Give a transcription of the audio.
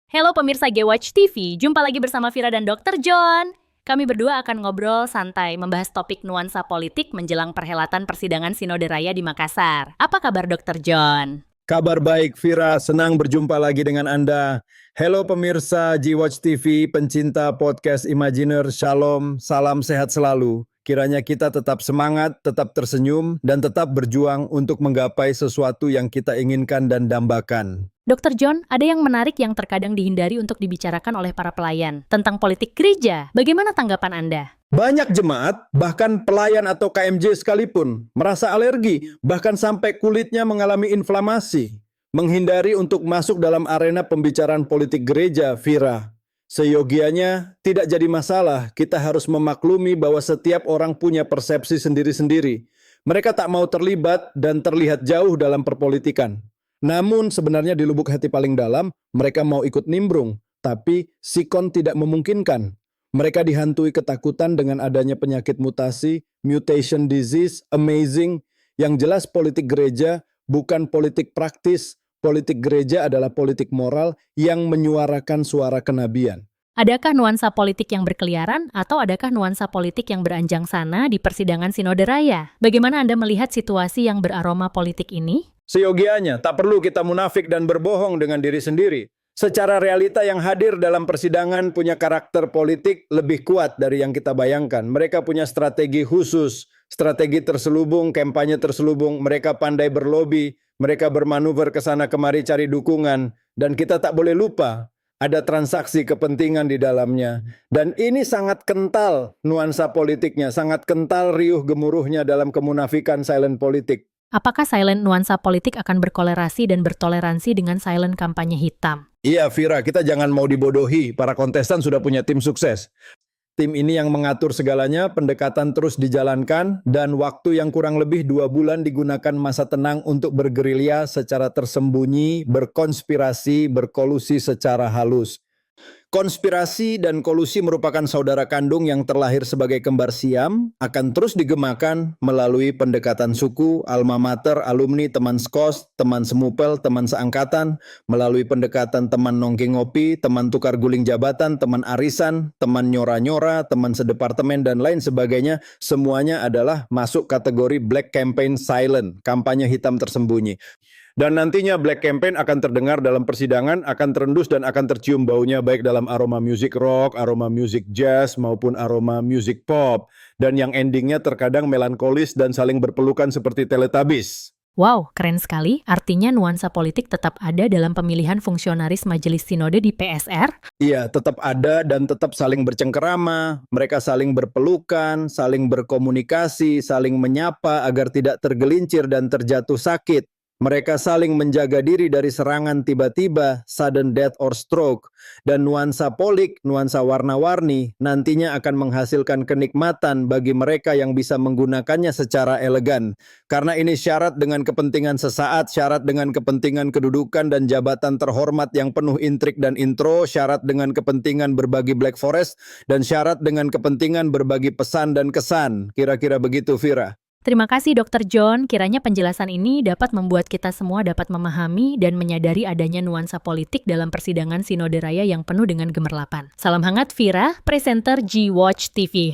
Halo pemirsa G-Watch TV, jumpa lagi bersama Vira dan Dr. John. Kami berdua akan ngobrol santai membahas topik nuansa politik menjelang perhelatan persidangan Sinode Raya di Makassar. Apa kabar Dr. John? Kabar baik, Vira. Senang berjumpa lagi dengan Anda. Halo pemirsa G-Watch TV, pencinta podcast Imaginer. Shalom, salam sehat selalu. Kiranya kita tetap semangat, tetap tersenyum, dan tetap berjuang untuk menggapai sesuatu yang kita inginkan dan dambakan. Dr. John, ada yang menarik yang terkadang dihindari untuk dibicarakan oleh para pelayan tentang politik gereja. Bagaimana tanggapan Anda? Banyak jemaat, bahkan pelayan atau KMJ sekalipun, merasa alergi, bahkan sampai kulitnya mengalami inflamasi. Menghindari untuk masuk dalam arena pembicaraan politik gereja, Vira. Seyogianya tidak jadi masalah, kita harus memaklumi bahwa setiap orang punya persepsi sendiri-sendiri. Mereka tak mau terlibat dan terlihat jauh dalam perpolitikan. Namun sebenarnya di lubuk hati paling dalam, mereka mau ikut nimbrung, tapi sikon tidak memungkinkan. Mereka dihantui ketakutan dengan adanya penyakit mutasi, mutation disease, amazing. Yang jelas politik gereja bukan politik praktis. Politik gereja adalah politik moral yang menyuarakan suara kenabian. Adakah nuansa politik yang berkeliaran atau adakah nuansa politik yang beranjang sana di persidangan Sinode Raya? Bagaimana Anda melihat situasi yang beraroma politik ini? Seyogianya, tak perlu kita munafik dan berbohong dengan diri sendiri. Secara realita yang hadir dalam persidangan punya karakter politik lebih kuat dari yang kita bayangkan. Mereka punya strategi khusus, strategi terselubung, kampanye terselubung. Mereka pandai berlobi, mereka bermanuver ke sana kemari cari dukungan. Dan kita tak boleh lupa, ada transaksi kepentingan di dalamnya. Dan ini sangat kental nuansa politiknya, sangat kental riuh gemuruhnya dalam kemunafikan silent politik. Apakah silent nuansa politik akan berkolerasi dan bertoleransi dengan silent kampanye hitam? Iya, Vira, kita jangan mau dibodohi. Para kontestan sudah punya tim sukses. Tim ini yang mengatur segalanya, pendekatan terus dijalankan, dan waktu yang kurang lebih 2 bulan digunakan masa tenang untuk bergerilya secara tersembunyi, berkonspirasi, berkolusi secara halus. Konspirasi dan kolusi merupakan saudara kandung yang terlahir sebagai kembar siam, akan terus digemakan melalui pendekatan suku, alma mater, alumni, teman skos, teman semupel, teman seangkatan, melalui pendekatan teman nongki ngopi, teman tukar guling jabatan, teman arisan, teman nyora-nyora, teman sedepartemen, dan lain sebagainya. Semuanya adalah masuk kategori Black Campaign Silent, kampanye hitam tersembunyi. Dan nantinya Black Campaign akan terdengar dalam persidangan, akan terendus dan akan tercium baunya baik dalam aroma musik rock, aroma musik jazz, maupun aroma musik pop. Dan yang endingnya terkadang melankolis dan saling berpelukan seperti Teletubbies. Wow, keren sekali. Artinya nuansa politik tetap ada dalam pemilihan fungsionaris Majelis Sinode di PSR? Iya, tetap ada dan tetap saling bercengkerama. Mereka saling berpelukan, saling berkomunikasi, saling menyapa agar tidak tergelincir dan terjatuh sakit. Mereka saling menjaga diri dari serangan tiba-tiba, sudden death or stroke. Dan nuansa polik, nuansa warna-warni, nantinya akan menghasilkan kenikmatan bagi mereka yang bisa menggunakannya secara elegan. Karena ini syarat dengan kepentingan sesaat, syarat dengan kepentingan kedudukan dan jabatan terhormat yang penuh intrik dan intro, syarat dengan kepentingan berbagi Black Forest, dan syarat dengan kepentingan berbagi pesan dan kesan. Kira-kira begitu, Vira. Terima kasih Dr. John, kiranya penjelasan ini dapat membuat kita semua dapat memahami dan menyadari adanya nuansa politik dalam persidangan Sinode Raya yang penuh dengan gemerlapan. Salam hangat Vira, presenter G-Watch TV.